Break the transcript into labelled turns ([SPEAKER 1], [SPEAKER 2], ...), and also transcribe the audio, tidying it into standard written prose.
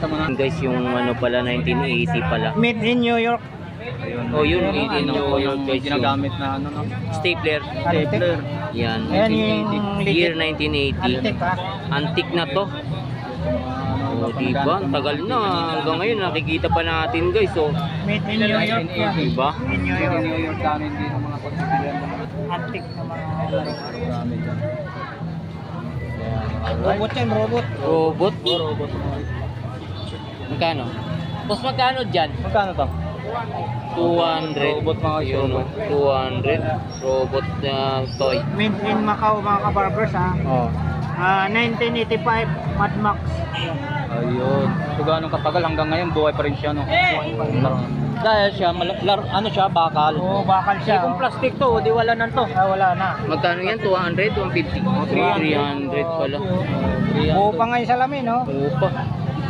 [SPEAKER 1] Pakita mo na.
[SPEAKER 2] Guys, yung ano pala, 1980 pala.
[SPEAKER 3] Made in New York.
[SPEAKER 2] Oh, yun, made in New York guys.
[SPEAKER 1] Ginagamit na ano, no?
[SPEAKER 2] Stapler.
[SPEAKER 1] Stapler.
[SPEAKER 2] Yan.
[SPEAKER 3] Ayan yung
[SPEAKER 2] Year
[SPEAKER 3] legit
[SPEAKER 2] 1980.
[SPEAKER 3] antique ha.
[SPEAKER 2] Antique na to. Oh, diba? Tagal na. Hanggang ngayon, nakikita pa natin guys. Oh.
[SPEAKER 3] Made in New York yan.
[SPEAKER 2] Diba?
[SPEAKER 3] In New
[SPEAKER 1] New
[SPEAKER 3] York.
[SPEAKER 1] York dami hindi ng mga pagpipilian mo.
[SPEAKER 3] Antique na mga
[SPEAKER 1] Marami dyan.
[SPEAKER 3] robot yan, robot.
[SPEAKER 2] Robot.
[SPEAKER 1] Robot.
[SPEAKER 2] Magkano? Boss, magkano dyan?
[SPEAKER 1] Magkano to?
[SPEAKER 2] 200.
[SPEAKER 1] Robot mga
[SPEAKER 2] Yun,
[SPEAKER 1] robot.
[SPEAKER 2] 200. Robot na toy.
[SPEAKER 3] Made in Macau mga kabarbers ha.
[SPEAKER 1] Oh.
[SPEAKER 3] 1985 Mad Max.
[SPEAKER 1] Ayun. So gaano katagal hanggang ngayon buhay pa rin siya, no? Dahil siya ano siya, bakal.
[SPEAKER 3] Oo, bakal siya.
[SPEAKER 1] Kung plastic to, di wala nan to.
[SPEAKER 3] Wala na.
[SPEAKER 2] Magkano yan? 200? 150? 300 pala.
[SPEAKER 3] Buo pa nga yung salamin, no?
[SPEAKER 2] Oo pa.